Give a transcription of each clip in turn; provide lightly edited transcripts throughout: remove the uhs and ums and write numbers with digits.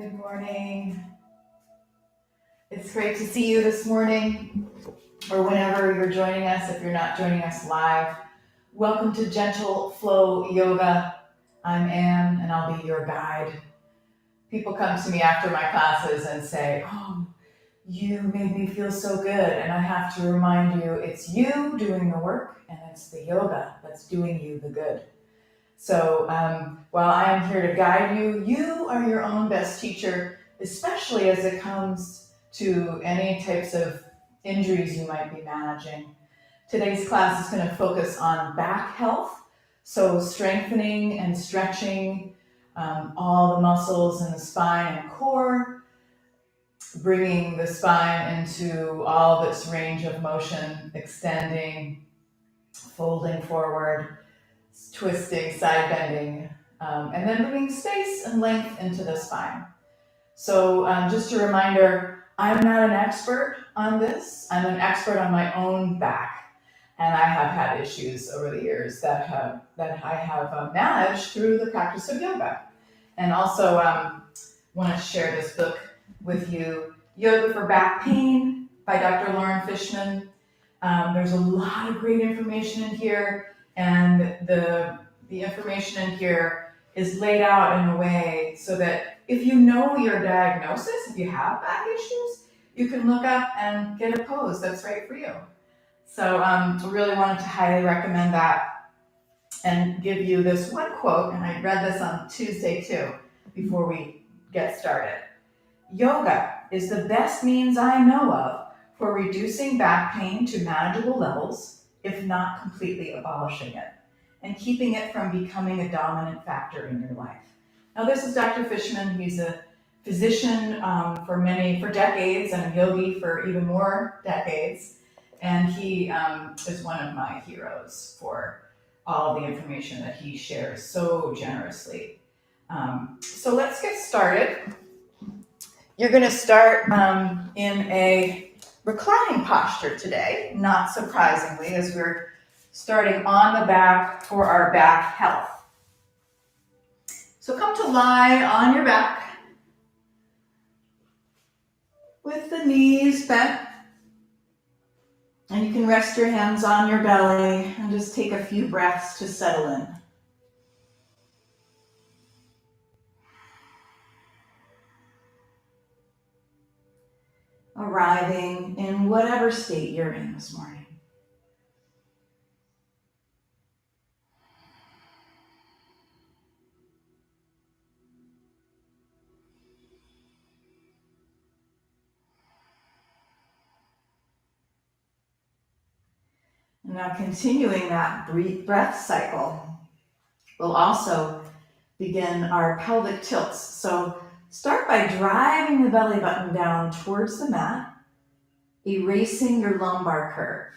Good morning. It's great to see you this morning or whenever you're joining us, if you're not joining us live. Welcome to Gentle Flow Yoga. I'm Anne and I'll be your guide. People come to me after my classes and say, "Oh, you made me feel so good." And I have to remind you, it's you doing the work and it's the yoga that's doing you the good. So while I am here to guide you, you are your own best teacher, especially as it comes to any types of injuries you might be managing. Today's class is going to focus on back health, so strengthening and stretching all the muscles in the spine and core, bringing the spine into all of its range of motion, extending, folding forward, twisting, side bending, and then bringing space and length into the spine. So just a reminder, I'm not an expert on this. I'm an expert on my own back, and I have had issues over the years that I have managed through the practice of yoga. And also want to share this book with you, Yoga for Back Pain by Dr. Loren Fishman. There's a lot of great information in here, and the information in here is laid out in a way so that if you know your diagnosis, if you have back issues, you can look up and get a pose that's right for you. So I really wanted to highly recommend that and give you this one quote, and I read this on Tuesday too, before we get started. "Yoga is the best means I know of for reducing back pain to manageable levels, if not completely abolishing it, and keeping it from becoming a dominant factor in your life." Now, this is Dr. Fishman. He's a physician for decades and a yogi for even more decades. And he is one of my heroes for all the information that he shares so generously. So let's get started. You're going to start in a reclining posture today, not surprisingly, as we're starting on the back for our back health. So come to lie on your back with the knees bent, and you can rest your hands on your belly and just take a few breaths to settle in. Arriving in whatever state you're in this morning. And now continuing that breath cycle, we'll also begin our pelvic tilts. So start by driving the belly button down towards the mat, erasing your lumbar curve.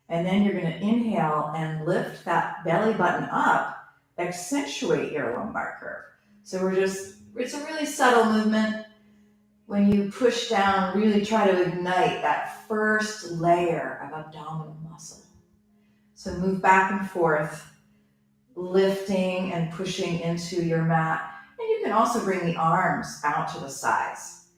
And then you're going to inhale and lift that belly button up, accentuate your lumbar curve. So it's a really subtle movement. When you push down, really try to ignite that first layer of abdominal muscle. So move back and forth, lifting and pushing into your mat. And you can also bring the arms out to the sides.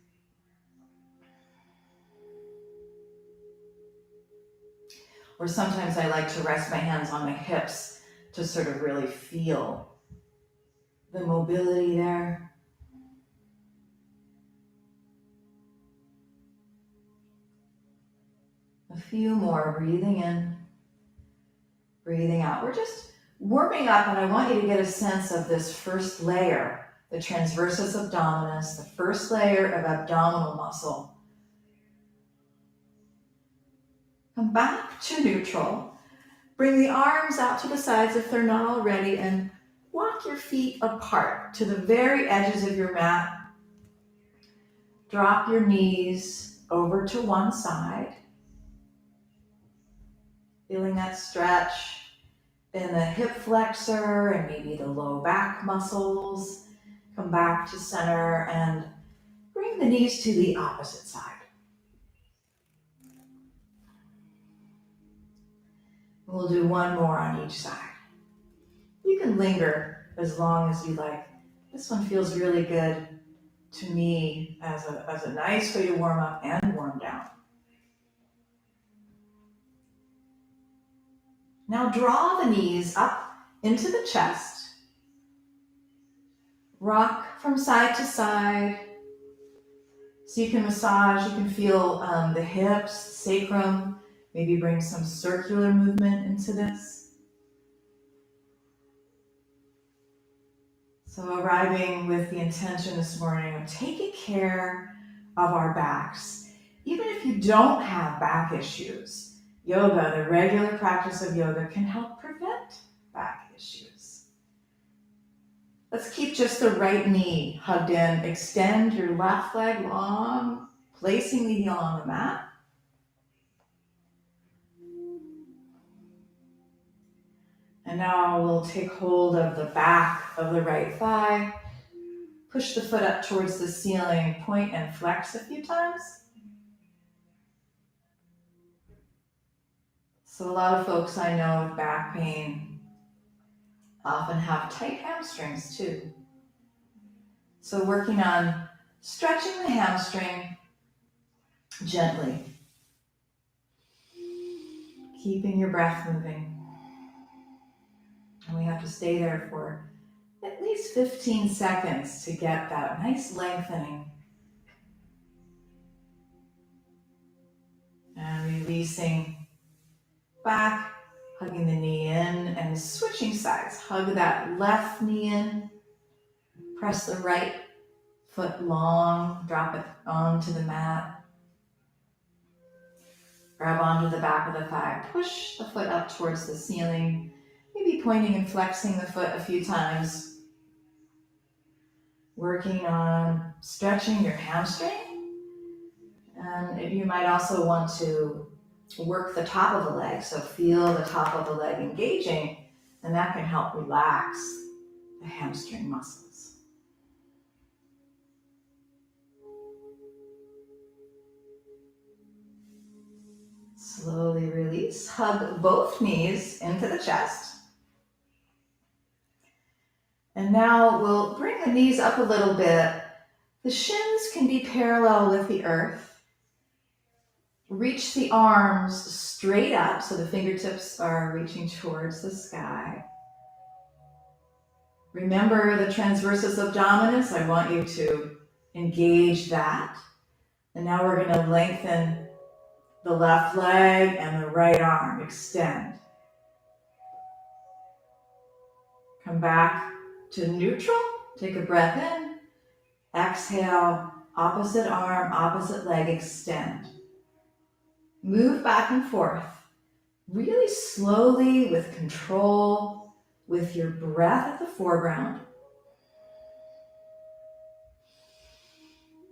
Or sometimes I like to rest my hands on my hips to sort of really feel the mobility there. A few more, breathing in, breathing out. We're just warming up, and I want you to get a sense of this first layer, the transversus abdominis, the first layer of abdominal muscle. Come back to neutral. Bring the arms out to the sides if they're not already, and walk your feet apart to the very edges of your mat. Drop your knees over to one side. Feeling that stretch in the hip flexor and maybe the low back muscles. Come back to center and bring the knees to the opposite side. We'll do one more on each side. You can linger as long as you like. This one feels really good. to me as a nice way to warm up and warm down. Now draw the knees up into the chest. Rock from side to side. So you can massage, you can feel the hips, sacrum, maybe bring some circular movement into this. So arriving with the intention this morning of taking care of our backs. Even if you don't have back issues, yoga, the regular practice of yoga, can help prevent back issues. Let's keep just the right knee hugged in. Extend your left leg long, placing the heel on the mat. And now we'll take hold of the back of the right thigh. Push the foot up towards the ceiling, point and flex a few times. So a lot of folks I know with back pain often have tight hamstrings too. So working on stretching the hamstring gently. Keeping your breath moving. And we have to stay there for at least 15 seconds to get that nice lengthening. And releasing back, hugging the knee in, and switching sides. Hug that left knee in. Press the right foot long, drop it onto the mat. Grab onto the back of the thigh. Push the foot up towards the ceiling. Maybe pointing and flexing the foot a few times. Working on stretching your hamstring. And you might also want to work the top of the leg. So feel the top of the leg engaging, and that can help relax the hamstring muscles. Slowly release. Hug both knees into the chest. And now we'll bring the knees up a little bit. The shins can be parallel with the earth. Reach the arms straight up so the fingertips are reaching towards the sky. Remember the transversus abdominis. I want you to engage that. And now we're going to lengthen the left leg and the right arm. Extend. Come back to neutral. Take a breath in. Exhale. Opposite arm, opposite leg, extend. Move back and forth. Really slowly, with control, with your breath at the foreground.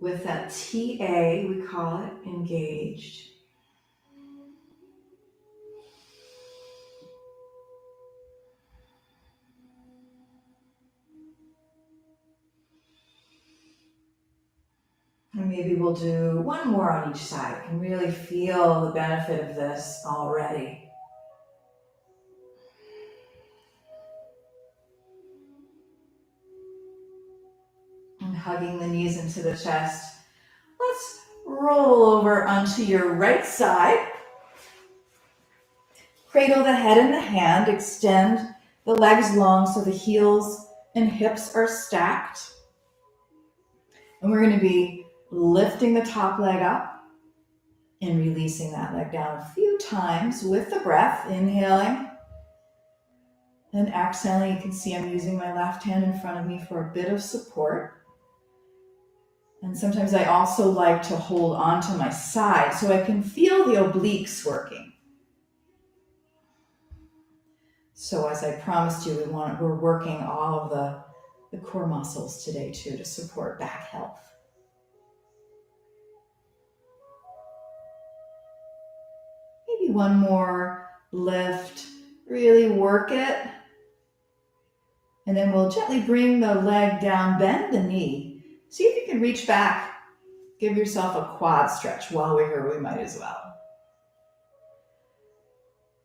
With that TA, we call it, engaged. And maybe we'll do one more on each side. You can really feel the benefit of this already. And hugging the knees into the chest. Let's roll over onto your right side. Cradle the head in the hand. Extend the legs long so the heels and hips are stacked. And we're going to be lifting the top leg up and releasing that leg down a few times with the breath. Inhaling and exhaling. You can see I'm using my left hand in front of me for a bit of support. And sometimes I also like to hold onto my side so I can feel the obliques working. So as I promised you, we're working all of the core muscles today too to support back health. Maybe one more lift, really work it. And then we'll gently bring the leg down, bend the knee. See if you can reach back. Give yourself a quad stretch. While we're here, we might as well.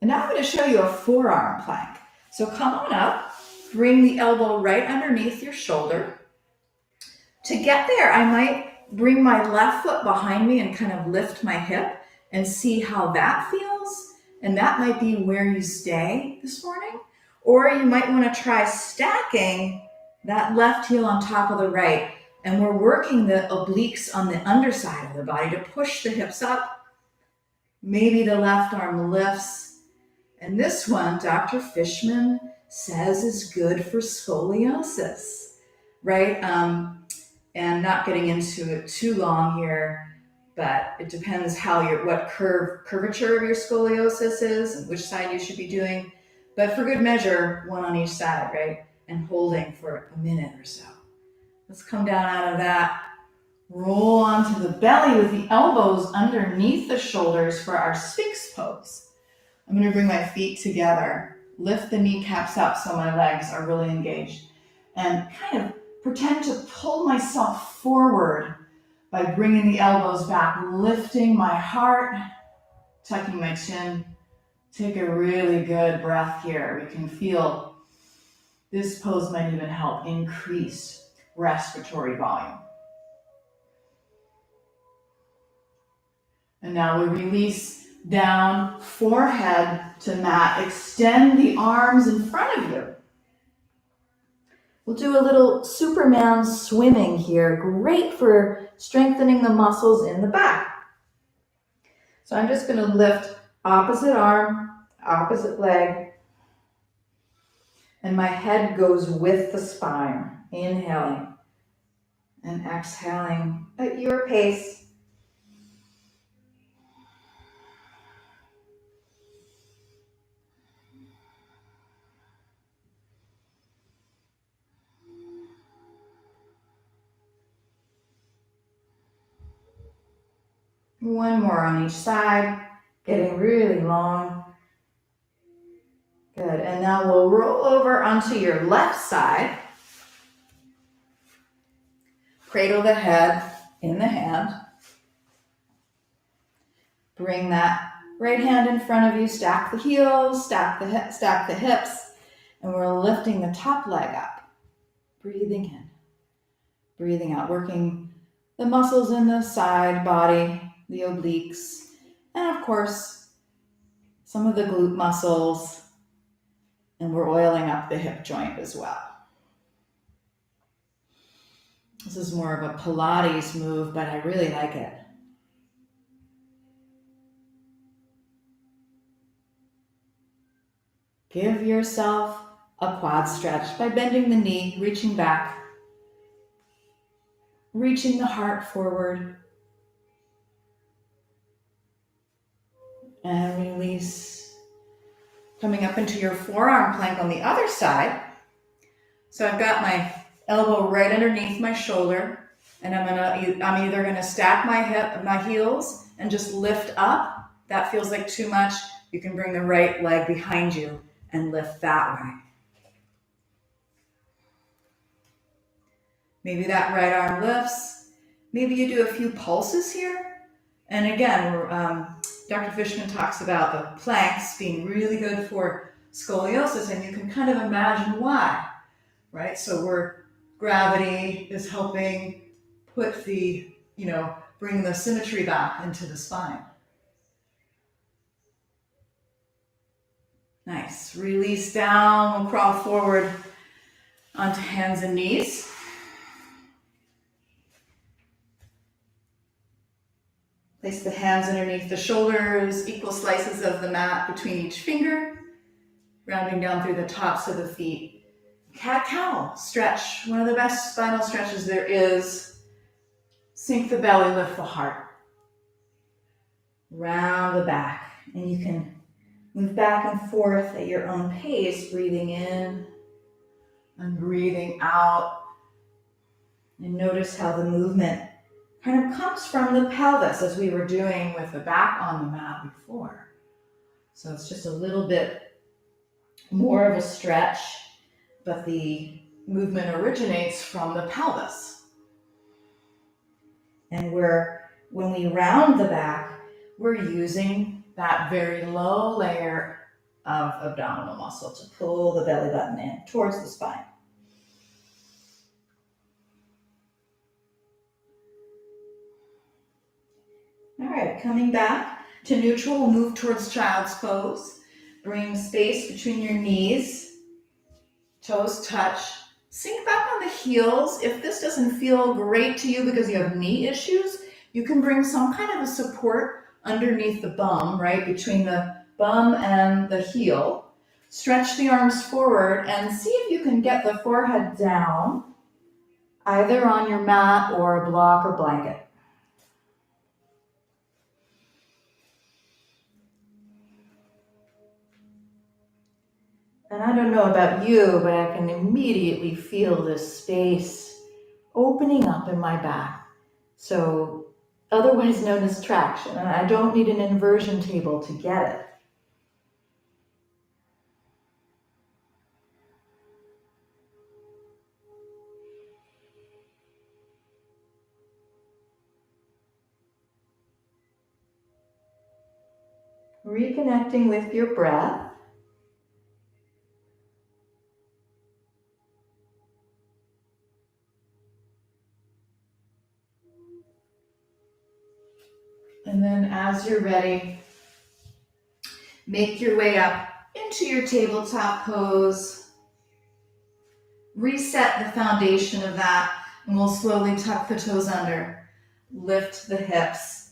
And now I'm going to show you a forearm plank. So come on up, bring the elbow right underneath your shoulder. To get there, I might bring my left foot behind me and kind of lift my hip and see how that feels. And that might be where you stay this morning. Or you might want to try stacking that left heel on top of the right. And we're working the obliques on the underside of the body to push the hips up. Maybe the left arm lifts. And this one, Dr. Fishman says, is good for scoliosis, right? And not getting into it too long here, but it depends what curvature of your scoliosis is and which side you should be doing. But for good measure, one on each side, right? And holding for a minute or so. Let's come down out of that. Roll onto the belly with the elbows underneath the shoulders for our Sphinx pose. I'm going to bring my feet together, lift the kneecaps up so my legs are really engaged, and kind of pretend to pull myself forward by bringing the elbows back, lifting my heart, tucking my chin. Take a really good breath here. We can feel this pose might even help increase respiratory volume. And now we release down, forehead to mat. Extend the arms in front of you. We'll do a little Superman swimming here. Great for strengthening the muscles in the back. So I'm just going to lift opposite arm, opposite leg, and my head goes with the spine. Inhaling and exhaling at your pace. One more on each side, getting really long. Good, and now we'll roll over onto your left side. Cradle the head in the hand. Bring that right hand in front of you, stack the heels, stack the hips, and we're lifting the top leg up. Breathing in, breathing out, working the muscles in the side body, the obliques, and of course, some of the glute muscles, and we're oiling up the hip joint as well. This is more of a Pilates move, but I really like it. Give yourself a quad stretch by bending the knee, reaching back, reaching the heart forward, and release. Coming up into your forearm plank on the other side. So I've got my elbow right underneath my shoulder, and I'm either gonna stack my heels and just lift up. That feels like too much. You can bring the right leg behind you and lift that way. Maybe that right arm lifts. Maybe you do a few pulses here. And again, Dr. Fishman talks about the planks being really good for scoliosis, and you can kind of imagine why, right? So gravity is helping put bring the symmetry back into the spine. Nice. Release down. We'll crawl forward onto hands and knees. Place the hands underneath the shoulders, equal slices of the mat between each finger, rounding down through the tops of the feet. Cat-cow stretch, one of the best spinal stretches there is. Sink the belly, lift the heart. Round the back, and you can move back and forth at your own pace, breathing in and breathing out. And notice how the movement kind of comes from the pelvis, as we were doing with the back on the mat before. So it's just a little bit more of a stretch, but the movement originates from the pelvis. And when we round the back, we're using that very low layer of abdominal muscle to pull the belly button in towards the spine. right, coming back to neutral, we'll move towards child's pose. Bring space between your knees, toes touch. Sink back on the heels. If this doesn't feel great to you because you have knee issues, you can bring some kind of a support underneath the bum, right, between the bum and the heel. Stretch the arms forward and see if you can get the forehead down, either on your mat or a block or blanket. And I don't know about you, but I can immediately feel this space opening up in my back. So, otherwise known as traction. And I don't need an inversion table to get it. Reconnecting with your breath. And then as you're ready, make your way up into your tabletop pose. Reset the foundation of that, and we'll slowly tuck the toes under. Lift the hips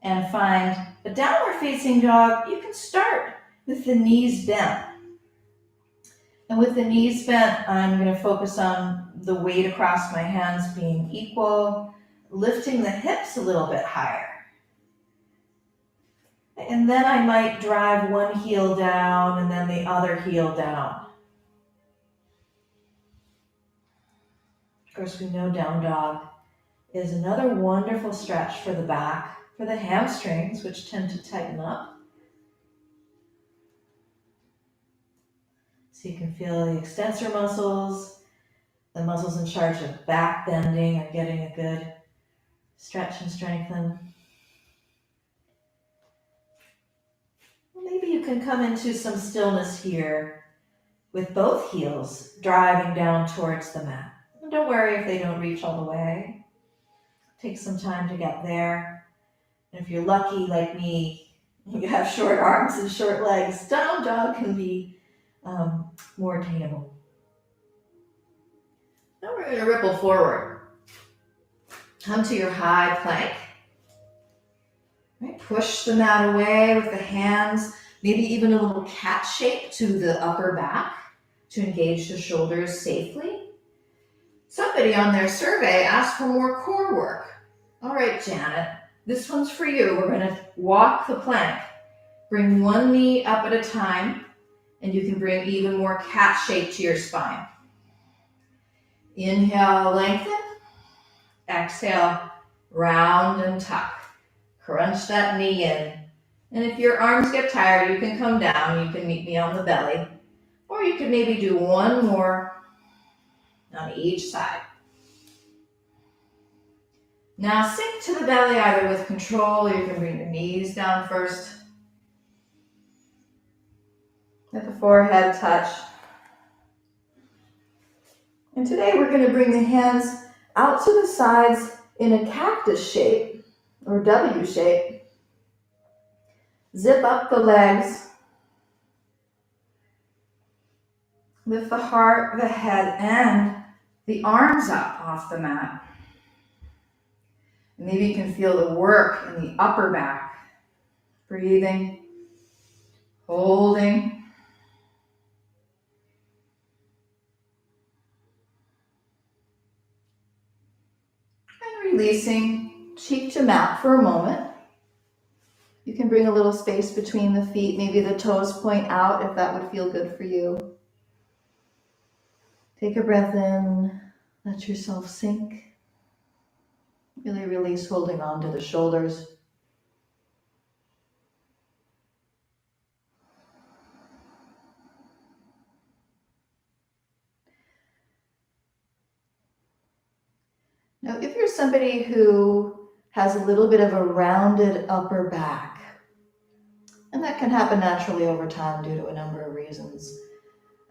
and find a downward facing dog. You can start with the knees bent. And with the knees bent, I'm going to focus on the weight across my hands being equal, lifting the hips a little bit higher. And then I might drive one heel down and then the other heel down. Of course, we know down dog is another wonderful stretch for the back, for the hamstrings, which tend to tighten up. So you can feel the extensor muscles, the muscles in charge of back bending are getting a good stretch and strengthen. Maybe you can come into some stillness here with both heels driving down towards the mat. And don't worry if they don't reach all the way. Take some time to get there. And if you're lucky like me, you have short arms and short legs, down dog can be more attainable. Now we're going to ripple forward. Come to your high plank. Right, push the mat away with the hands, maybe even a little cat shape to the upper back to engage the shoulders safely. Somebody on their survey asked for more core work. All right, Janet, this one's for you. We're going to walk the plank. Bring one knee up at a time, and you can bring even more cat shape to your spine. Inhale, lengthen. Exhale, round and tuck. Crunch that knee in. And if your arms get tired, you can come down. You can meet me on the belly. Or you can maybe do one more on each side. Now sink to the belly either with control, or you can bring the knees down first. Let the forehead touch. And today we're going to bring the hands out to the sides in a cactus shape or W shape. Zip up the legs. Lift the heart, the head, and the arms up off the mat. Maybe you can feel the work in the upper back. Breathing, holding. And releasing, cheek to mat for a moment. You can bring a little space between the feet. Maybe the toes point out if that would feel good for you. Take a breath in, let yourself sink. Really release holding on to the shoulders. Now, if you're somebody who has a little bit of a rounded upper back, and that can happen naturally over time due to a number of reasons,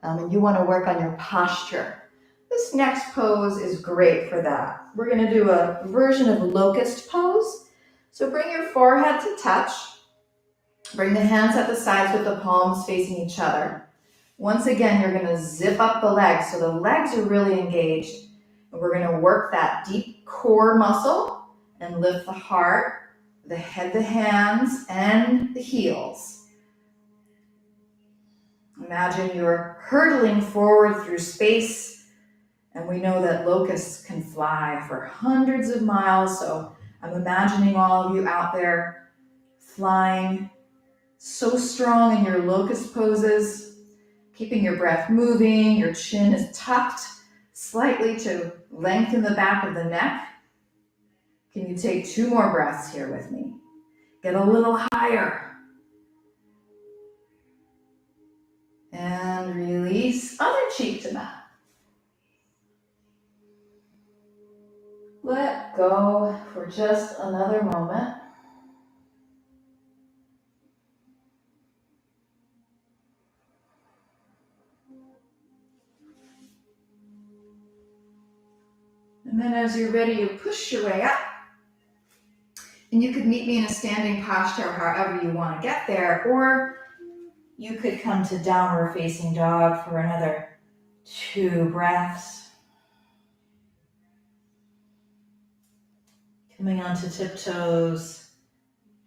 and you want to work on your posture, this next pose is great for that. We're going to do a version of locust pose. So bring your forehead to touch. Bring the hands at the sides with the palms facing each other. Once again, you're going to zip up the legs. So the legs are really engaged. And we're going to work that deep core muscle and lift the heart, the head, the hands, and the heels. Imagine you're hurtling forward through space. And we know that locusts can fly for hundreds of miles. So I'm imagining all of you out there flying so strong in your locust poses, keeping your breath moving, your chin is tucked slightly to lengthen the back of the neck. Can you take 2 more breaths here with me? Get a little higher. And release, other cheek to mat. Let go for just another moment. And then as you're ready, you push your way up. And you could meet me in a standing posture however you want to get there, or you could come to downward facing dog for another 2 breaths. Coming onto tiptoes,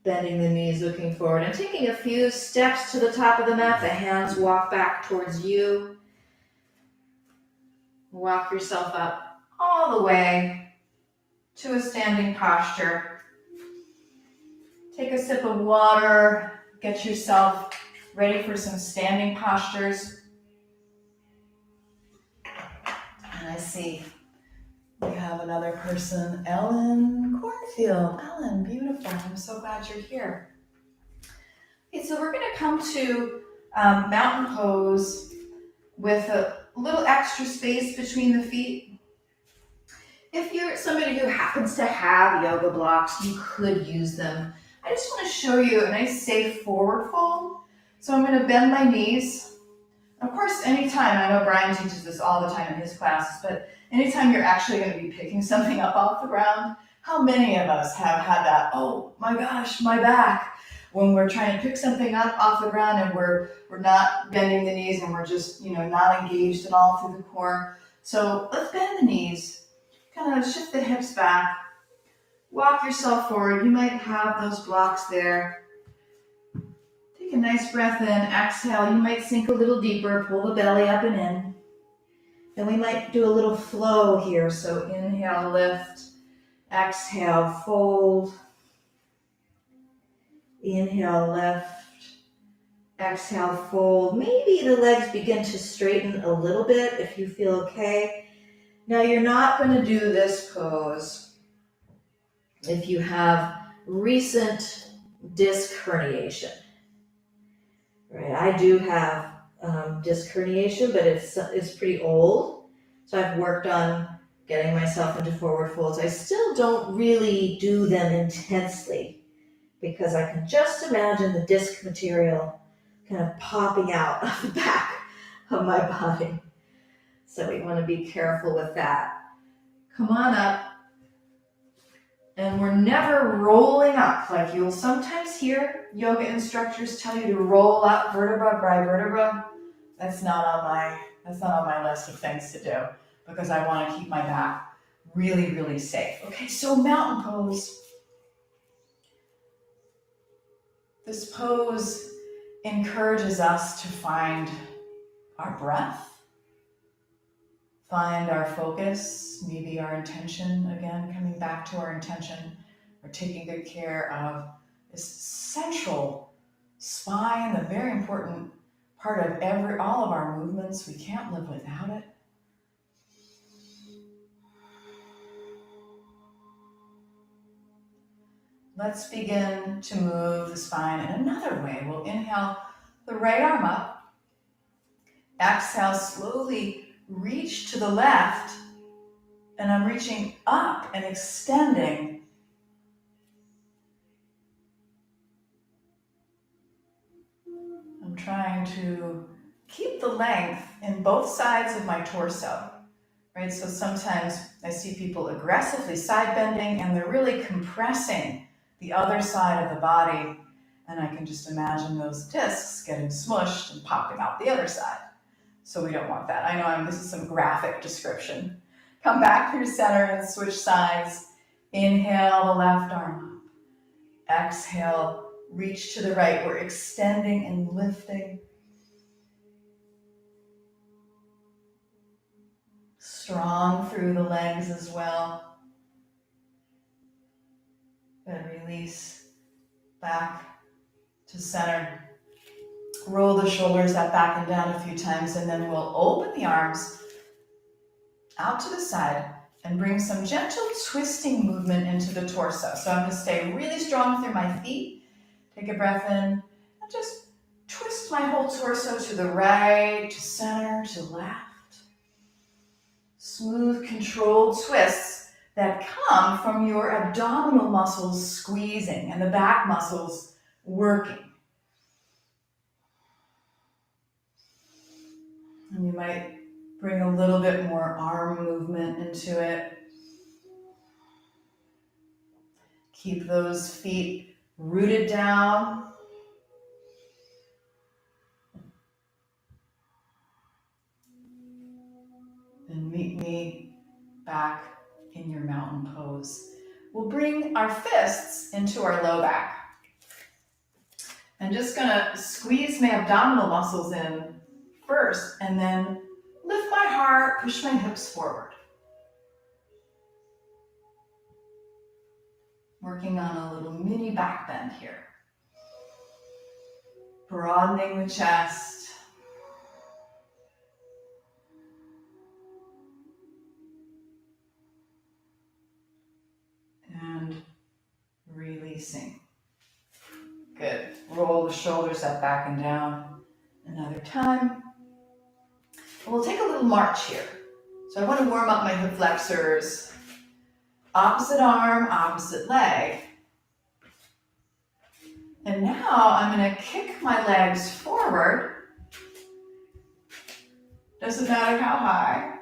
bending the knees, looking forward, and taking a few steps to the top of the mat. The hands walk back towards you. Walk yourself up all the way to a standing posture. Take a sip of water, get yourself ready for some standing postures. And I see we have another person, Ellen Cornfield. Ellen, beautiful. I'm so glad you're here. Okay, so we're going to come to mountain pose with a little extra space between the feet. If you're somebody who happens to have yoga blocks, you could use them. I just want to show you a nice safe forward fold. So I'm going to bend my knees. Of course, anytime, I know Brian teaches this all the time in his classes, but anytime you're actually going to be picking something up off the ground, how many of us have had that, oh my gosh, my back, when we're trying to pick something up off the ground and we're not bending the knees and we're just, not engaged at all through the core. So let's bend the knees, kind of shift the hips back, walk yourself forward. You might have those blocks there. Take a nice breath in, exhale. You might sink a little deeper, pull the belly up and in. Then we might do a little flow here. So inhale, lift, exhale, fold. Inhale, lift, exhale, fold. Maybe the legs begin to straighten a little bit if you feel okay. Now you're not going to do this pose if you have recent disc herniation. Right, I do have disc herniation, but it's pretty old. So I've worked on getting myself into forward folds. I still don't really do them intensely because I can just imagine the disc material kind of popping out of the back of my body. So we want to be careful with that. Come on up. And we're never rolling up. Like you'll sometimes hear yoga instructors tell you to roll up vertebra by vertebra. That's not on my list of things to do because I want to keep my back really, really safe. Okay, so mountain pose. This pose encourages us to find our breath, find our focus, maybe our intention, again, coming back to our intention. We're taking good care of this central spine, the very important part of all of our movements. We can't live without it. Let's begin to move the spine in another way. We'll inhale the right arm up. Exhale, slowly reach to the left. And I'm reaching up and extending. I'm trying to keep the length in both sides of my torso. Right? So sometimes I see people aggressively side bending and they're really compressing the other side of the body, and I can just imagine those discs getting smushed and popping out the other side. So we don't want that. I know this is some graphic description. Come back through center and switch sides. Inhale the left arm up. Exhale, reach to the right. We're extending and lifting. Strong through the legs as well. Then release back to center. Roll the shoulders up, back and down a few times, and then we'll open the arms out to the side and bring some gentle twisting movement into the torso. So I'm going to stay really strong through my feet. Take a breath in and just twist my whole torso to the right, to center, to left. Smooth, controlled twists that come from your abdominal muscles squeezing and the back muscles working. And you might bring a little bit more arm movement into it. Keep those feet rooted down. And meet me back in your mountain pose. We'll bring our fists into our low back. I'm just gonna squeeze my abdominal muscles in first, and then lift my heart, push my hips forward. Working on a little mini back bend here. Broadening the chest. And releasing. Good. Roll the shoulders up, back and down. Another time. We'll take a little march here. So I want to warm up my hip flexors. Opposite arm, opposite leg. And now I'm going to kick my legs forward. Doesn't matter how high.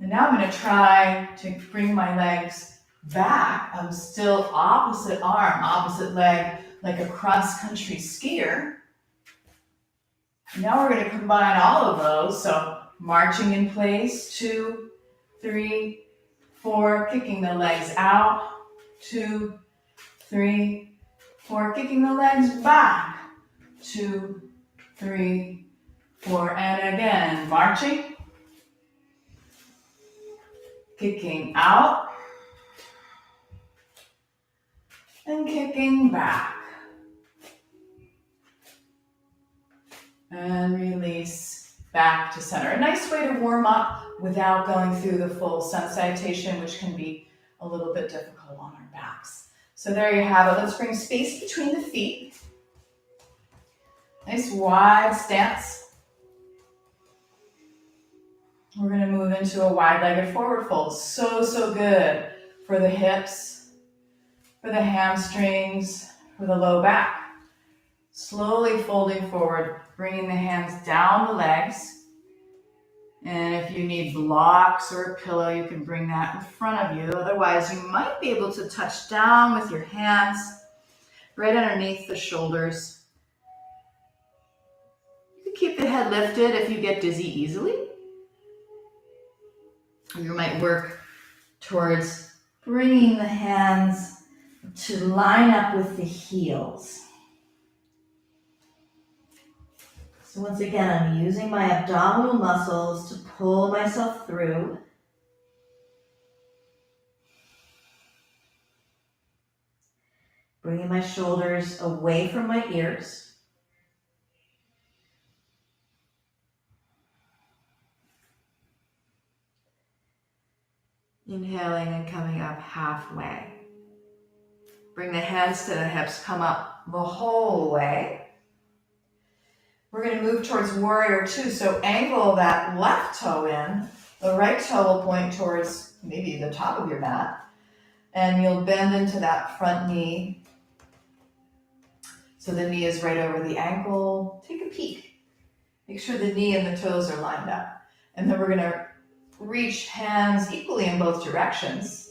And now I'm going to try to bring my legs back. I'm still opposite arm, opposite leg, like a cross-country skier. Now we're going to combine all of those. So marching in place, 2, 3, 4, kicking the legs out, 2, 3, 4, kicking the legs back, 2, 3, 4, and again, marching, kicking out, and kicking back. And release back to center. A nice way to warm up without going through the full sun salutation, which can be a little bit difficult on our backs. So there you have it. Let's bring space between the feet. Nice wide stance. We're going to move into a wide-legged forward fold. So good for the hips, for the hamstrings, for the low back. Slowly folding forward, bringing the hands down the legs. And if you need blocks or a pillow, you can bring that in front of you. Otherwise, you might be able to touch down with your hands right underneath the shoulders. You can keep the head lifted if you get dizzy easily. You might work towards bringing the hands to line up with the heels. So once again, I'm using my abdominal muscles to pull myself through. Bringing my shoulders away from my ears. Inhaling and coming up halfway. Bring the hands to the hips, come up the whole way. We're going to move towards warrior two. So angle that left toe in. The right toe will point towards maybe the top of your mat. And you'll bend into that front knee. So the knee is right over the ankle. Take a peek. Make sure the knee and the toes are lined up. And then we're going to reach hands equally in both directions.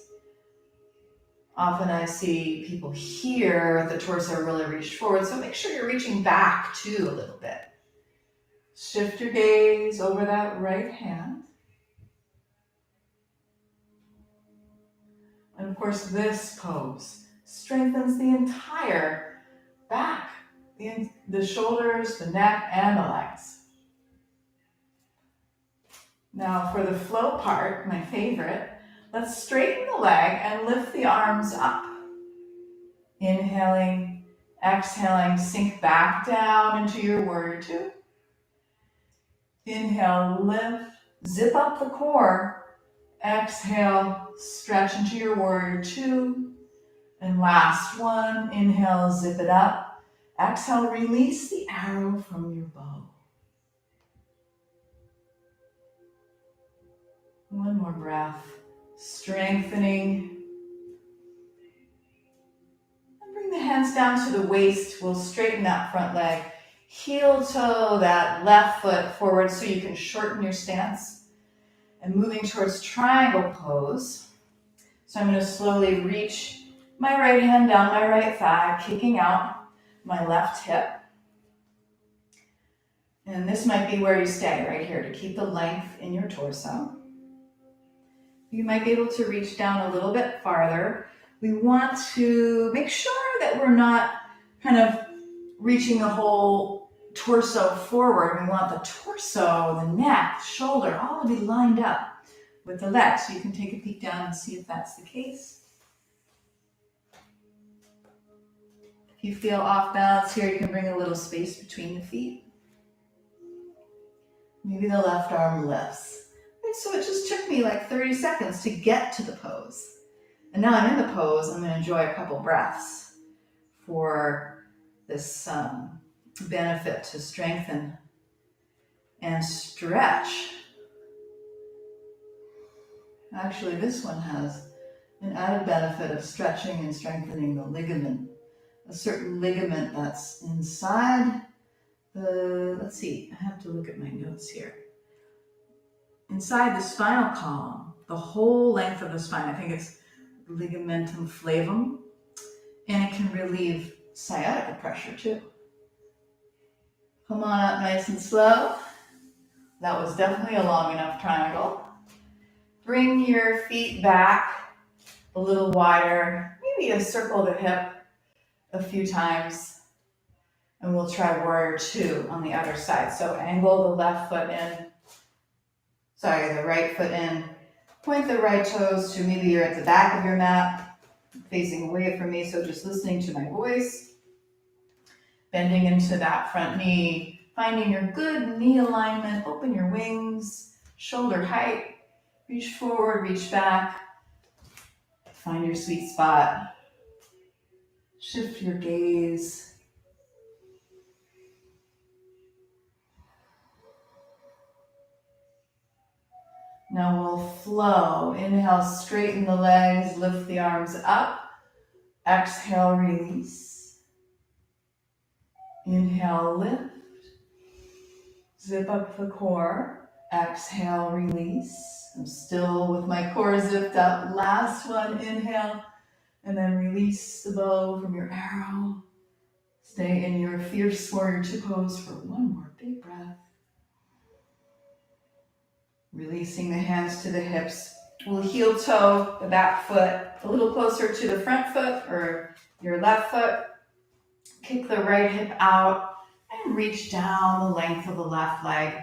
Often I see people here, the torso really reached forward, so make sure you're reaching back too a little bit. Shift your gaze over that right hand. And of course, this pose strengthens the entire back, the shoulders, the neck, and the legs. Now for the flow part, my favorite, let's straighten the leg and lift the arms up. Inhaling, exhaling, sink back down into your warrior two. Inhale, lift, zip up the core. Exhale, stretch into your warrior two. And last one, inhale, zip it up. Exhale, release the arrow from your bow. One more breath, strengthening. And bring the hands down to the waist. We'll straighten that front leg. Heel toe that left foot forward so you can shorten your stance. And moving towards triangle pose. So I'm going to slowly reach my right hand down my right thigh, kicking out my left hip. And this might be where you stay, right here, to keep the length in your torso. You might be able to reach down a little bit farther. We want to make sure that we're not kind of reaching the whole torso forward. We want the torso, the neck, shoulder, all to be lined up with the legs. So you can take a peek down and see if that's the case. If you feel off balance here, you can bring a little space between the feet. Maybe the left arm lifts. And so it just took me like 30 seconds to get to the pose. And now I'm in the pose. I'm going to enjoy a couple breaths for this benefit to strengthen and stretch. Actually, this one has an added benefit of stretching and strengthening the ligament. A certain ligament that's inside the, let's see, I have to look at my notes here. Inside the spinal column, the whole length of the spine, I think it's ligamentum flavum, and it can relieve sciatica pressure too. Come on up nice and slow. That was definitely a long enough triangle. Bring your feet back a little wider, maybe circle the hip a few times, and we'll try warrior two on the other side. So angle the left foot in, the right foot in, point the right toes to maybe you're at the back of your mat, facing away from me, so just listening to my voice, bending into that front knee, finding your good knee alignment, open your wings, shoulder height, reach forward, reach back, find your sweet spot, shift your gaze. Now we'll flow. Inhale, straighten the legs, lift the arms up. Exhale, release. Inhale, lift. Zip up the core. Exhale, release. I'm still with my core zipped up. Last one, inhale. And then release the bow from your arrow. Stay in your fierce warrior two pose for one more big breath. Releasing the hands to the hips. We'll heel toe the back foot a little closer to the front foot or your left foot. Kick the right hip out and reach down the length of the left leg.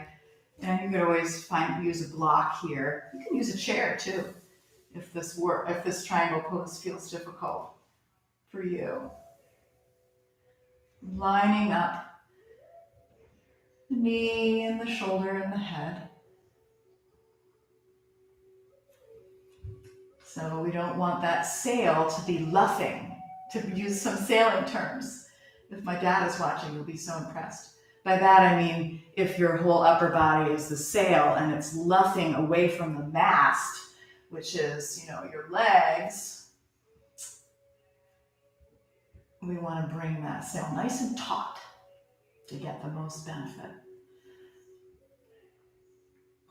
And you could always use a block here. You can use a chair too if this triangle pose feels difficult for you. Lining up the knee and the shoulder and the head. So we don't want that sail to be luffing, to use some sailing terms. If my dad is watching, he'll be so impressed. By that I mean if your whole upper body is the sail and it's luffing away from the mast, which is, your legs, we want to bring that sail nice and taut to get the most benefit.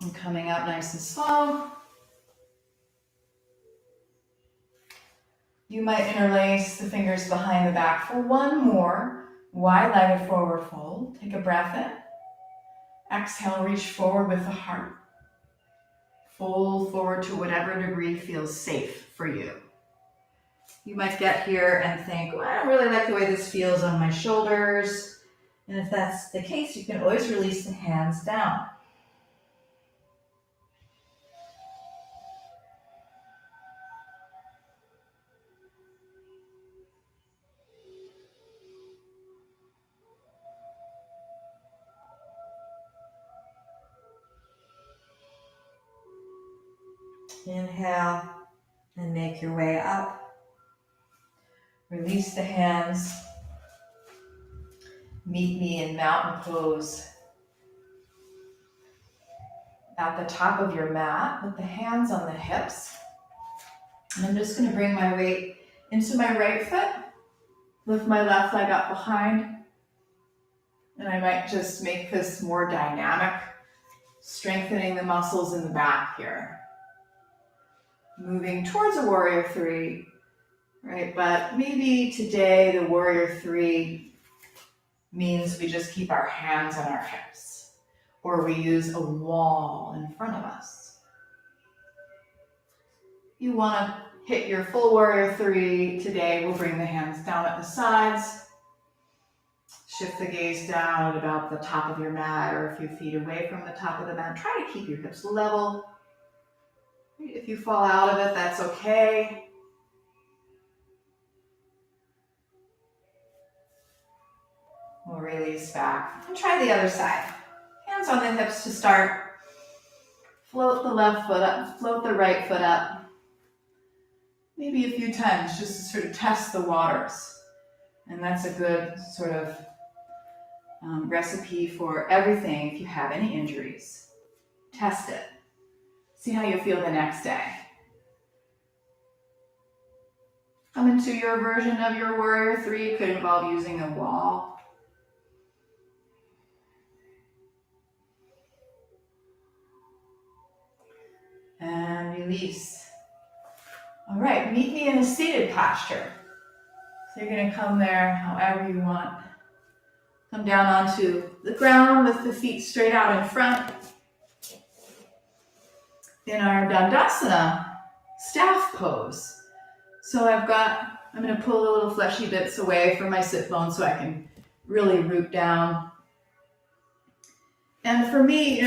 And coming up nice and slow. You might interlace the fingers behind the back for one more wide-legged forward fold. Take a breath in. Exhale, reach forward with the heart. Fold forward to whatever degree feels safe for you. You might get here and think, well, I don't really like the way this feels on my shoulders. And if that's the case, you can always release the hands down. Inhale and make your way up. Release the hands. Meet me in mountain pose. At the top of your mat with the hands on the hips. And I'm just going to bring my weight into my right foot. Lift my left leg up behind. And I might just make this more dynamic, strengthening the muscles in the back here. Moving towards a warrior three, right? But maybe today the warrior three means we just keep our hands on our hips, or we use a wall in front of us. You want to hit your full warrior three today. We'll bring the hands down at the sides. Shift the gaze down at about the top of your mat or a few feet away from the top of the mat. Try to keep your hips level. If you fall out of it, that's okay. We'll release back and try the other side. Hands on the hips to start. Float the left foot up, float the right foot up. Maybe a few times just to sort of test the waters. And that's a good sort of recipe for everything if you have any injuries. Test it. See how you feel the next day. Come into your version of your warrior three. It could involve using a wall. And release. All right, meet me in a seated posture. So you're going to come there however you want. Come down onto the ground with the feet straight out in front. In our Dandasana staff pose. So I'm going to pull the little fleshy bits away from my sit bones so I can really root down. And for me,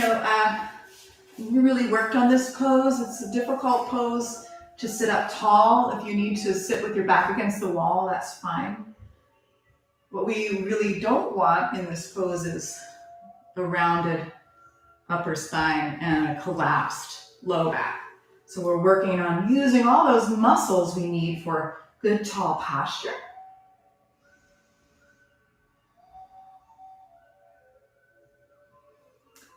we really worked on this pose. It's a difficult pose to sit up tall. If you need to sit with your back against the wall, that's fine. What we really don't want in this pose is a rounded upper spine and a collapsed low back. So we're working on using all those muscles we need for good tall posture.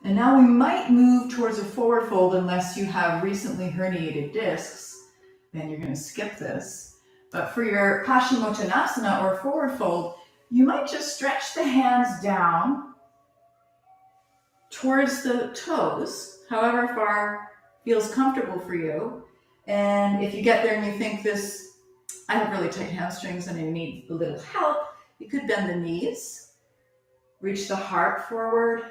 And now we might move towards a forward fold unless you have recently herniated discs. Then you're going to skip this. But for your Paschimottanasana or forward fold, you might just stretch the hands down towards the toes, however far feels comfortable for you. And if you get there and you think I have really tight hamstrings and I need a little help, you could bend the knees, reach the heart forward.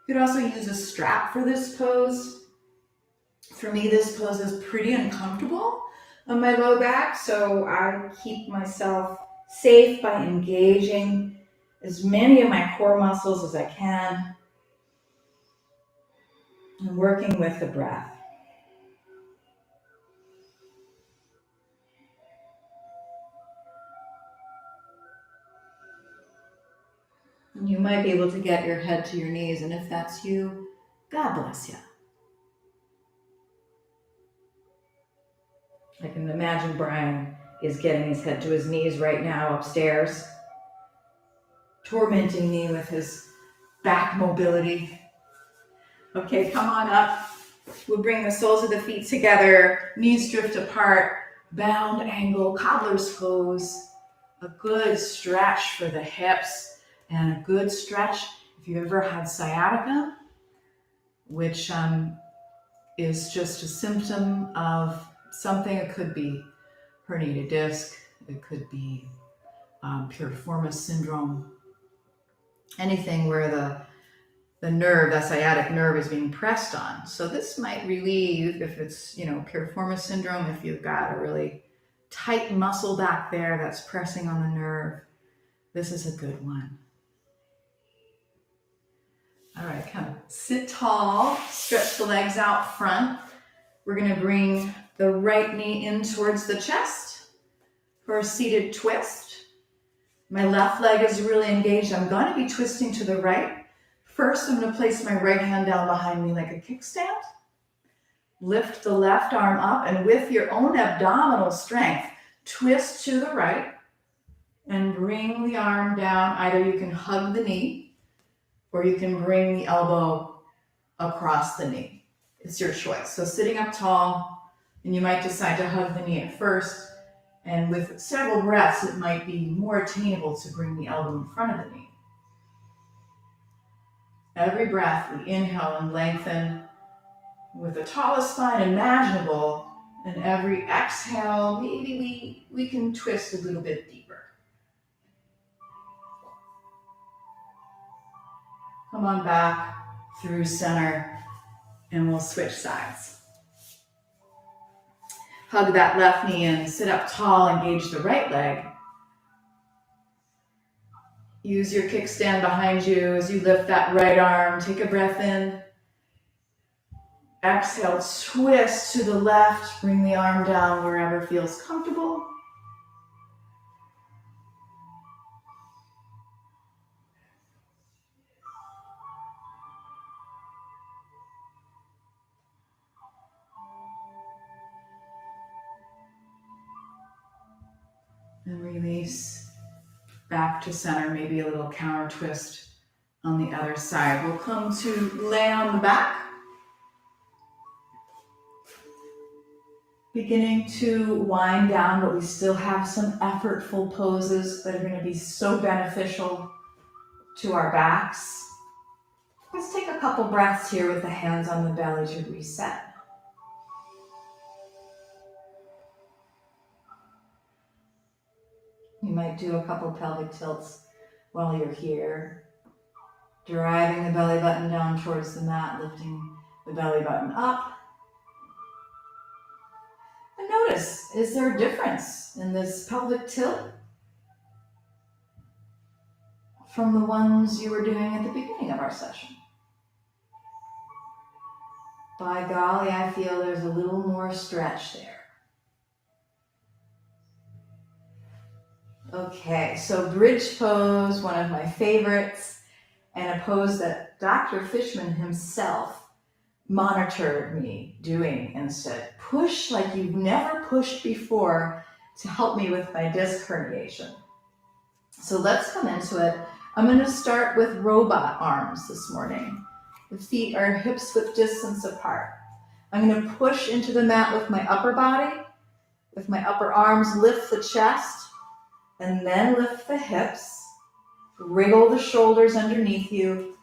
You could also use a strap for this pose. For me, this pose is pretty uncomfortable on my low back, so I keep myself safe by engaging as many of my core muscles as I can and working with the breath. And you might be able to get your head to your knees, and if that's you, God bless you. I can imagine Brian is getting his head to his knees right now upstairs, tormenting me with his back mobility. Okay, come on up. We'll bring the soles of the feet together, knees drift apart, bound angle, cobbler's pose. A good stretch for the hips and a good stretch if you've ever had sciatica, which is just a symptom of something. It could be herniated disc. It could be piriformis syndrome. Anything where the nerve, that sciatic nerve, is being pressed on. So this might relieve if it's, piriformis syndrome, if you've got a really tight muscle back there that's pressing on the nerve. This is a good one. All right, come sit tall, stretch the legs out front. We're going to bring the right knee in towards the chest for a seated twist. My left leg is really engaged. I'm going to be twisting to the right. First, I'm going to place my right hand down behind me like a kickstand. Lift the left arm up, and with your own abdominal strength, twist to the right and bring the arm down. Either you can hug the knee or you can bring the elbow across the knee. It's your choice. So sitting up tall, and you might decide to hug the knee at first, and with several breaths, it might be more attainable to bring the elbow in front of the knee. Every breath, we inhale and lengthen with the tallest spine imaginable, and every exhale, maybe we can twist a little bit deeper. Come on back through center, and we'll switch sides. Hug that left knee in, sit up tall, engage the right leg. Use your kickstand behind you as you lift that right arm. Take a breath in. Exhale, twist to the left. Bring the arm down wherever feels comfortable. And release back to center, maybe a little counter twist on the other side. We'll come to lay on the back. Beginning to wind down, but we still have some effortful poses that are going to be so beneficial to our backs. Let's take a couple breaths here with the hands on the belly to reset. You might do a couple pelvic tilts while you're here, driving the belly button down towards the mat, lifting the belly button up. And notice, is there a difference in this pelvic tilt from the ones you were doing at the beginning of our session? By golly, I feel there's a little more stretch there. Okay, so bridge pose, one of my favorites, and a pose that Dr. Fishman himself monitored me doing and said, push like you've never pushed before to help me with my disc herniation. So let's come into it. I'm going to start with robot arms this morning. The feet are hips width distance apart. I'm going to push into the mat with my upper body, with my upper arms, lift the chest, and then lift the hips, wriggle the shoulders underneath you,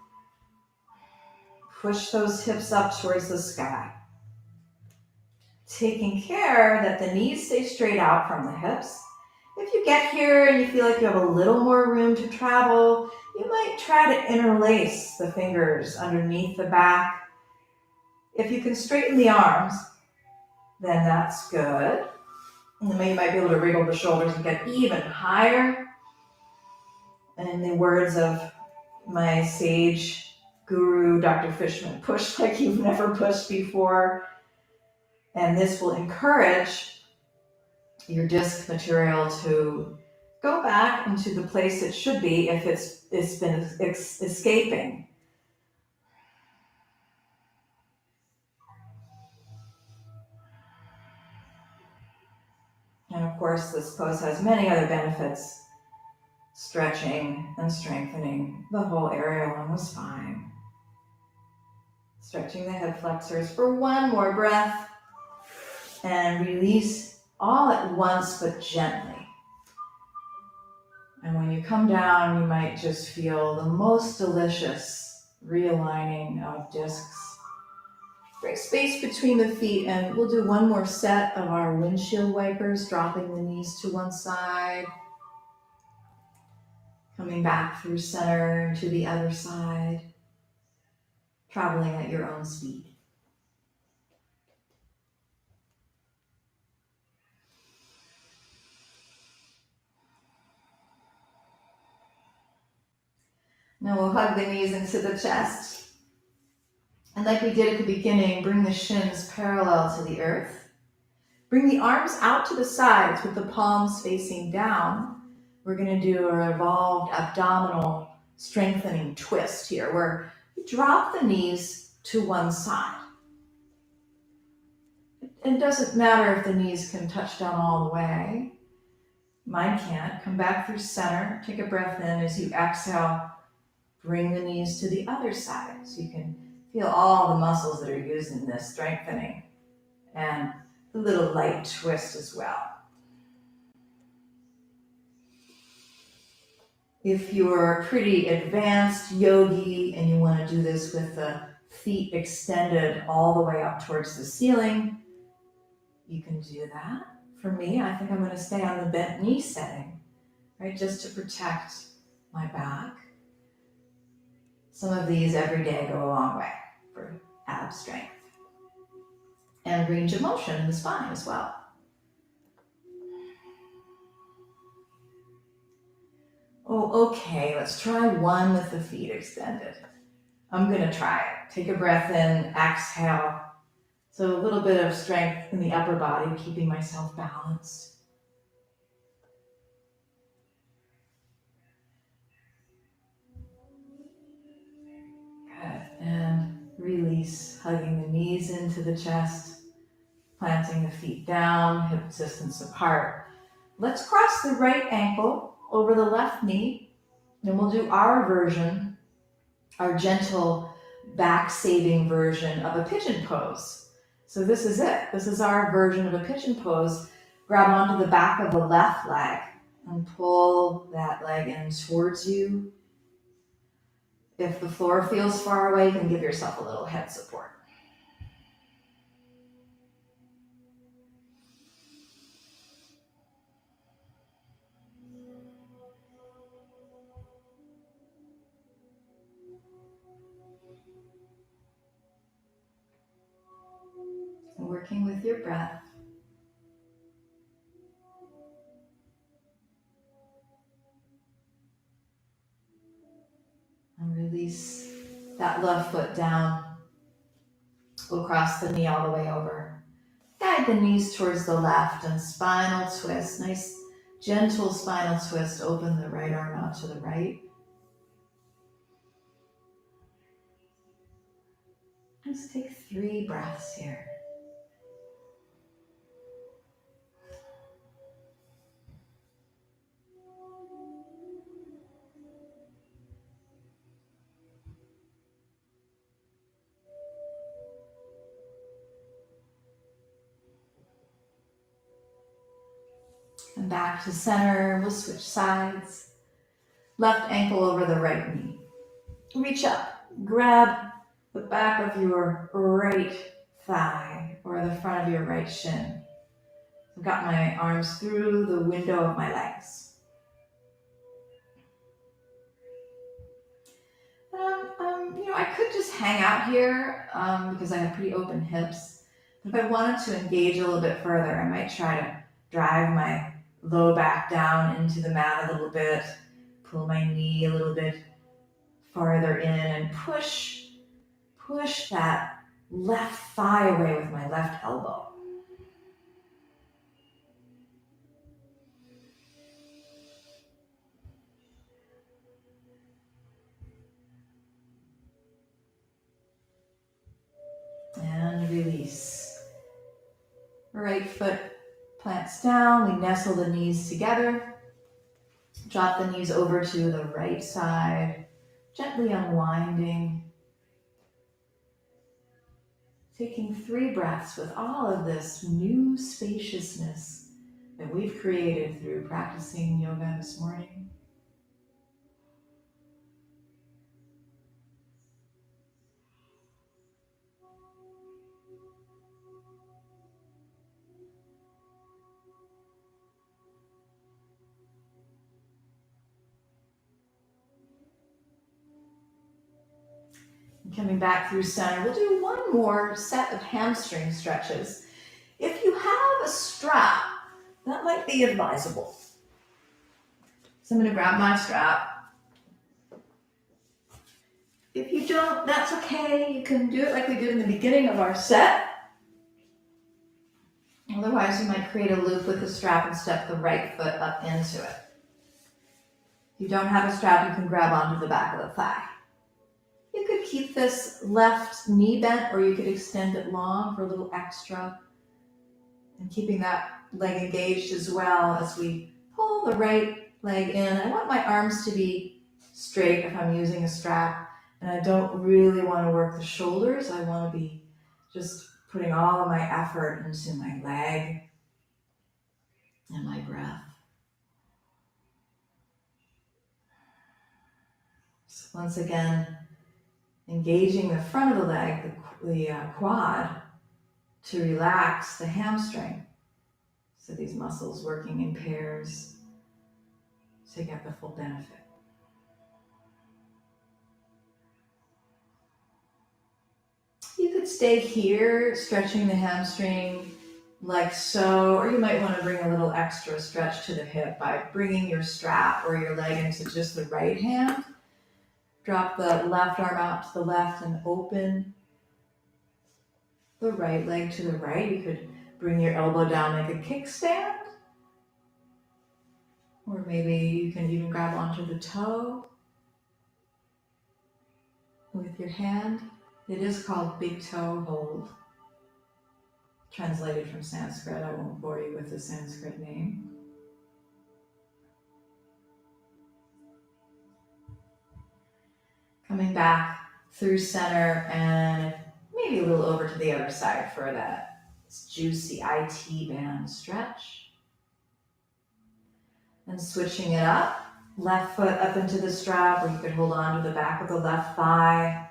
push those hips up towards the sky. Taking care that the knees stay straight out from the hips. If you get here and you feel like you have a little more room to travel, you might try to interlace the fingers underneath the back. If you can straighten the arms, then that's good. And then you might be able to wriggle the shoulders and get even higher. And in the words of my sage guru, Dr. Fishman, push like you've never pushed before. And this will encourage your disc material to go back into the place it should be if it's been escaping. And of course, this pose has many other benefits, stretching and strengthening the whole area along the spine. Stretching the hip flexors for one more breath, and release all at once but gently. And when you come down, you might just feel the most delicious realigning of discs Create space between the feet, and we'll do one more set of our windshield wipers, dropping the knees to one side, coming back through center to the other side, traveling at your own speed. Now we'll hug the knees into the chest. And like we did at the beginning, bring the shins parallel to the earth. Bring the arms out to the sides with the palms facing down. We're going to do a revolved abdominal strengthening twist here, where you drop the knees to one side. It doesn't matter if the knees can touch down all the way. Mine can't. Come back through center. Take a breath in. As you exhale, bring the knees to the other side, so you can feel all the muscles that are used in this strengthening, and a little light twist as well. If you're a pretty advanced yogi and you want to do this with the feet extended all the way up towards the ceiling, you can do that. For me, I think I'm going to stay on the bent knee setting, right, just to protect my back. Some of these every day go a long way for ab strength and range of motion in the spine as well. Oh, okay, let's try one with the feet extended. I'm gonna try it. Take a breath in, exhale. So a little bit of strength in the upper body, keeping myself balanced. Good, and release, hugging the knees into the chest, planting the feet down, hip distance apart. Let's cross the right ankle over the left knee, and we'll do our version, our gentle back saving version of a pigeon pose. So this is it. This is our version of a pigeon pose. Grab onto the back of the left leg and pull that leg in towards you. If the floor feels far away, you can give yourself a little head support. Working with your breath. And release that left foot down. We'll cross the knee all the way over. Guide the knees towards the left and spinal twist. Nice gentle spinal twist. Open the right arm out to the right. Just take 3 breaths here. And back to center. We'll switch sides. Left ankle over the right knee. Reach up. Grab the back of your right thigh or the front of your right shin. I've got my arms through the window of my legs. I could just hang out here because I have pretty open hips. But if I wanted to engage a little bit further, I might try to drive my low back down into the mat a little bit, pull my knee a little bit farther in, and push that left thigh away with my left elbow. And release. Right foot plants down. We nestle the knees together. Drop the knees over to the right side, gently unwinding. Taking 3 breaths with all of this new spaciousness that we've created through practicing yoga this morning. Coming back through center, we'll do one more set of hamstring stretches. If you have a strap, that might be advisable. So I'm going to grab my strap. If you don't, that's okay. You can do it like we did in the beginning of our set. Otherwise, you might create a loop with the strap and step the right foot up into it. If you don't have a strap, you can grab onto the back of the thigh. You could keep this left knee bent, or you could extend it long for a little extra. And keeping that leg engaged as well as we pull the right leg in. I want my arms to be straight if I'm using a strap, and I don't really want to work the shoulders. I want to be just putting all of my effort into my leg and my breath. So once again, engaging the front of the leg, the quad, to relax the hamstring. So these muscles working in pairs to get the full benefit. You could stay here, stretching the hamstring like so, or you might want to bring a little extra stretch to the hip by bringing your strap or your leg into just the right hand. Drop the left arm out to the left and open the right leg to the right. You could bring your elbow down like a kickstand. Or maybe you can even grab onto the toe with your hand. It is called big toe hold. Translated from Sanskrit. I won't bore you with the Sanskrit name. Coming back through center and maybe a little over to the other side for that juicy IT band stretch. And switching it up, left foot up into the strap, or you could hold on to the back of the left thigh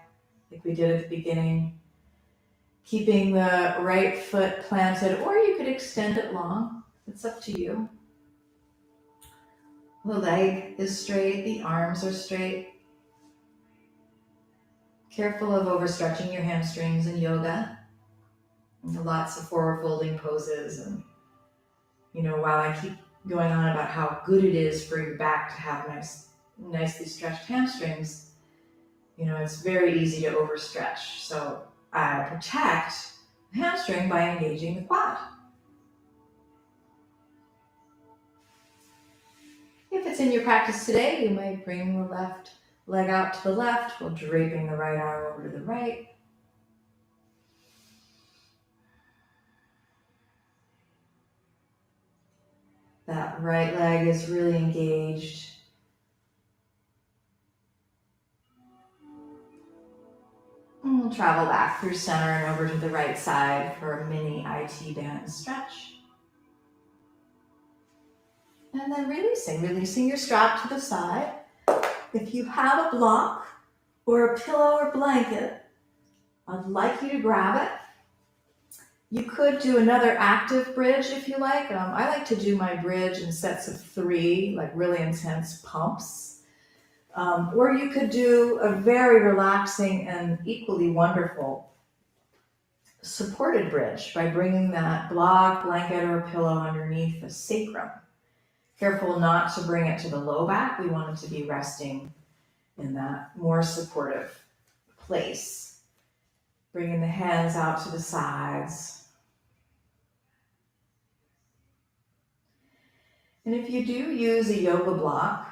like we did at the beginning. Keeping the right foot planted, or you could extend it long. It's up to you. The leg is straight, the arms are straight. Careful of overstretching your hamstrings in yoga. And lots of forward folding poses. And, while I keep going on about how good it is for your back to have nicely stretched hamstrings, it's very easy to overstretch. So I protect the hamstring by engaging the quad. If it's in your practice today, you might bring the left leg out to the left while draping the right arm over to the right. That right leg is really engaged. And we'll travel back through center and over to the right side for a mini IT band stretch. And then releasing your strap to the side. If you have a block or a pillow or blanket, I'd like you to grab it. You could do another active bridge if you like. I like to do my bridge in sets of 3, like really intense pumps. Or you could do a very relaxing and equally wonderful supported bridge by bringing that block, blanket, or pillow underneath the sacrum. Careful not to bring it to the low back. We want it to be resting in that more supportive place. Bringing the hands out to the sides. And if you do use a yoga block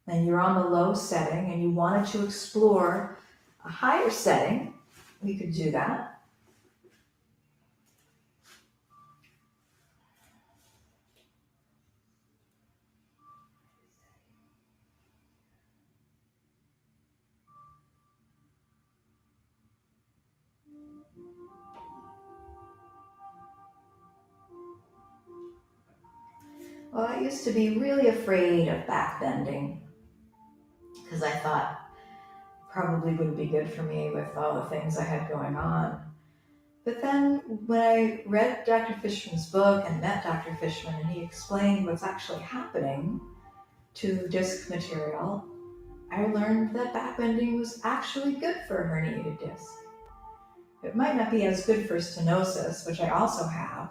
and you're on the low setting and you wanted to explore a higher setting, we could do that. Well, I used to be really afraid of back bending because I thought it probably wouldn't be good for me with all the things I had going on. But then when I read Dr. Fishman's book and met Dr. Fishman and he explained what's actually happening to disc material, I learned that backbending was actually good for a herniated disc. It might not be as good for stenosis, which I also have,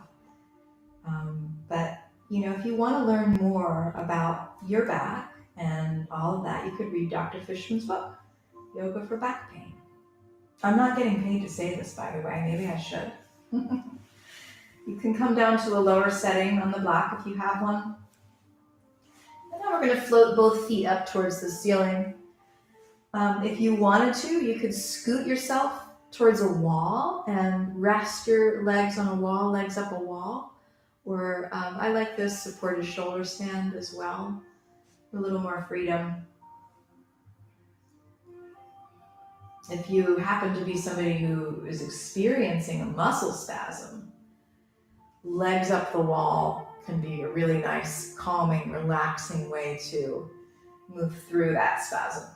but if you want to learn more about your back and all of that, you could read Dr. Fishman's book, Yoga for Back Pain. I'm not getting paid to say this, by the way. Maybe I should. You can come down to a lower setting on the block if you have one. And now we're going to float both feet up towards the ceiling. If you wanted to, you could scoot yourself towards a wall and rest your legs on a wall, legs up a wall. Or I like this supported shoulder stand as well, for a little more freedom. If you happen to be somebody who is experiencing a muscle spasm, legs up the wall can be a really nice, calming, relaxing way to move through that spasm.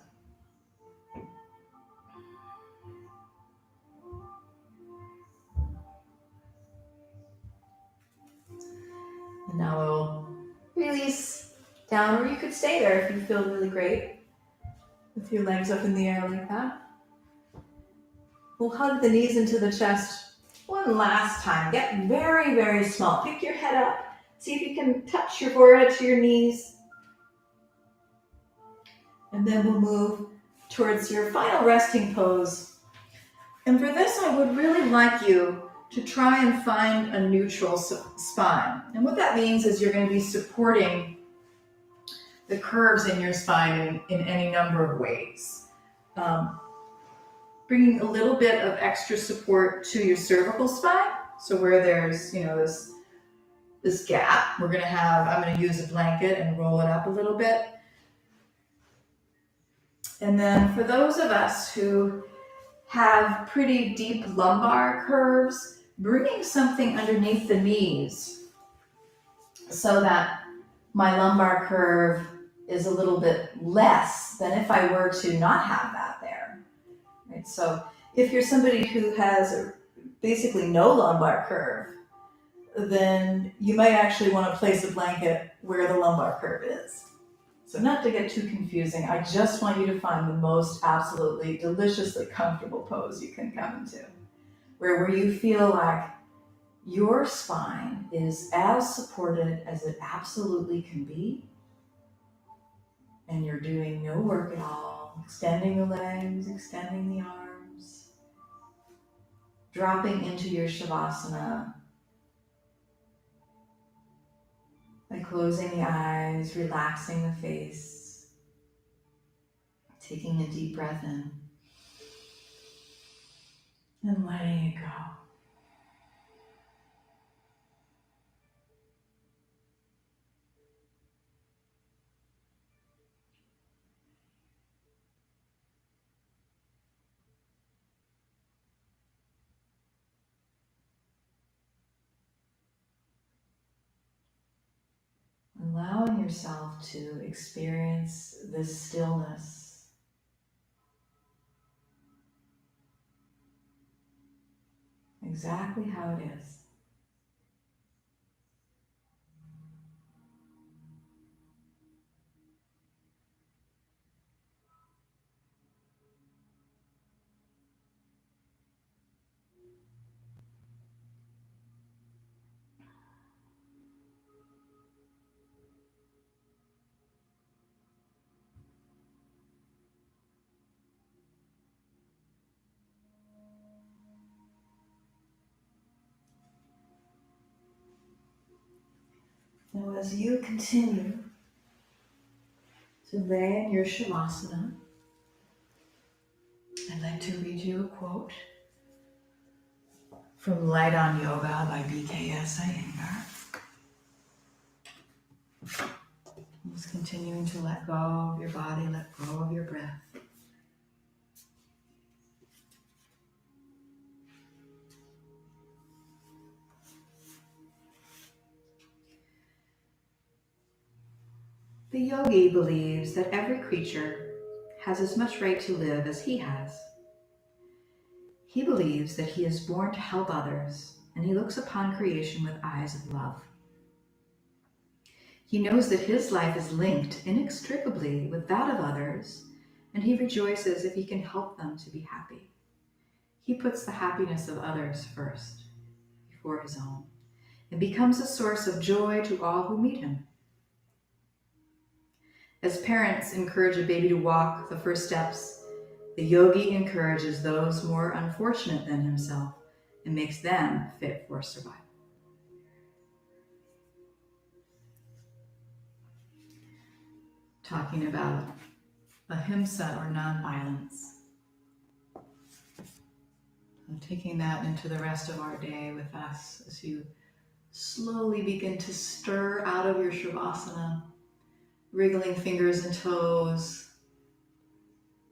And now we'll release down, or you could stay there if you feel really great with your legs up in the air like that. We'll hug the knees into the chest one last time. Get very, very small. Pick your head up. See if you can touch your forehead to your knees. And then we'll move towards your final resting pose. And for this, I would really like you to try and find a neutral spine. And what that means is you're going to be supporting the curves in your spine in any number of ways. Bringing a little bit of extra support to your cervical spine. So where there's, this gap, I'm going to use a blanket and roll it up a little bit. And then for those of us who have pretty deep lumbar curves, bringing something underneath the knees so that my lumbar curve is a little bit less than if I were to not have that there. Right? So if you're somebody who has basically no lumbar curve, then you might actually want to place a blanket where the lumbar curve is. So not to get too confusing, I just want you to find the most absolutely deliciously comfortable pose you can come into, where you feel like your spine is as supported as it absolutely can be, and you're doing no work at all, extending the legs, extending the arms, dropping into your Shavasana, by closing the eyes, relaxing the face, taking a deep breath in, and letting it go. Allowing yourself to experience this stillness. Exactly how it is. Now, as you continue to lay in your Shavasana, I'd like to read you a quote from Light on Yoga by BKS Iyengar. Just continuing to let go of your body, let go of your breath. The yogi believes that every creature has as much right to live as he has. He believes that he is born to help others, and he looks upon creation with eyes of love. He knows that his life is linked inextricably with that of others, and he rejoices if he can help them to be happy. He puts the happiness of others first, before his own, and becomes a source of joy to all who meet him. As parents encourage a baby to walk the first steps, the yogi encourages those more unfortunate than himself and makes them fit for survival. Talking about ahimsa or nonviolence. And taking that into the rest of our day with us as you slowly begin to stir out of your shavasana, wriggling fingers and toes,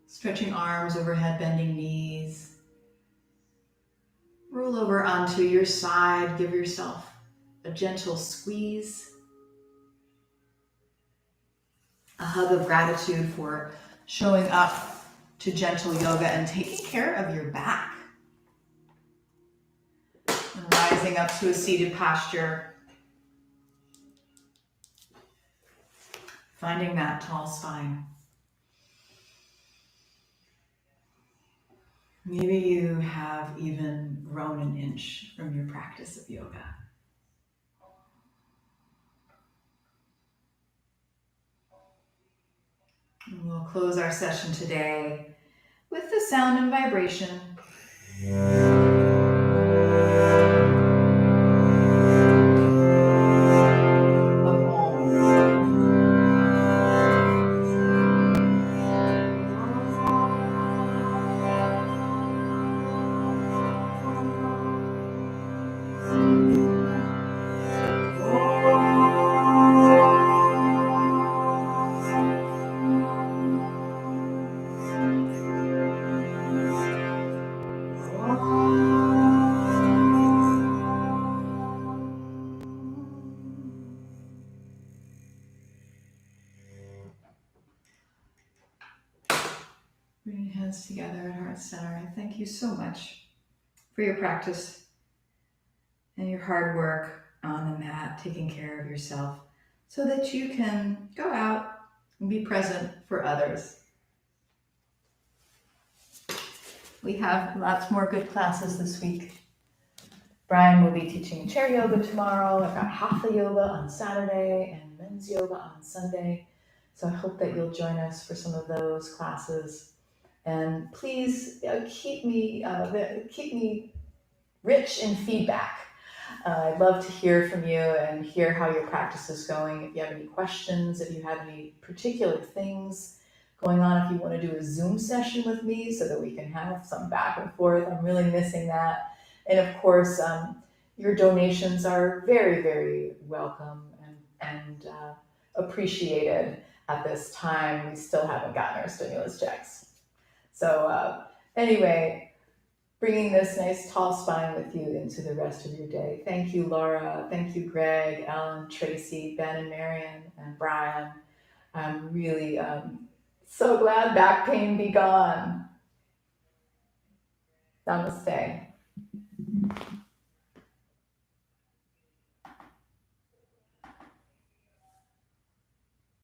stretching arms overhead, bending knees. Roll over onto your side, give yourself a gentle squeeze, a hug of gratitude for showing up to gentle yoga and taking care of your back. And rising up to a seated posture, finding that tall spine. Maybe you have even grown an inch from your practice of yoga. And we'll close our session today with the sound and vibration of bring your hands together at heart center. I thank you so much for your practice and your hard work on the mat, taking care of yourself so that you can go out and be present for others. We have lots more good classes this week. Brian will be teaching chair yoga tomorrow. I've got hatha yoga on Saturday and men's yoga on Sunday. So I hope that you'll join us for some of those classes. And please keep me rich in feedback. I'd love to hear from you and hear how your practice is going. If you have any questions, if you have any particular things going on, if you want to do a Zoom session with me so that we can have some back and forth, I'm really missing that. And of course, your donations are very, very welcome and appreciated at this time. We still haven't gotten our stimulus checks. So anyway, bringing this nice tall spine with you into the rest of your day. Thank you, Laura. Thank you, Greg, Ellen, Tracy, Ben and Marion, and Brian. I'm really so glad back pain be gone. Namaste.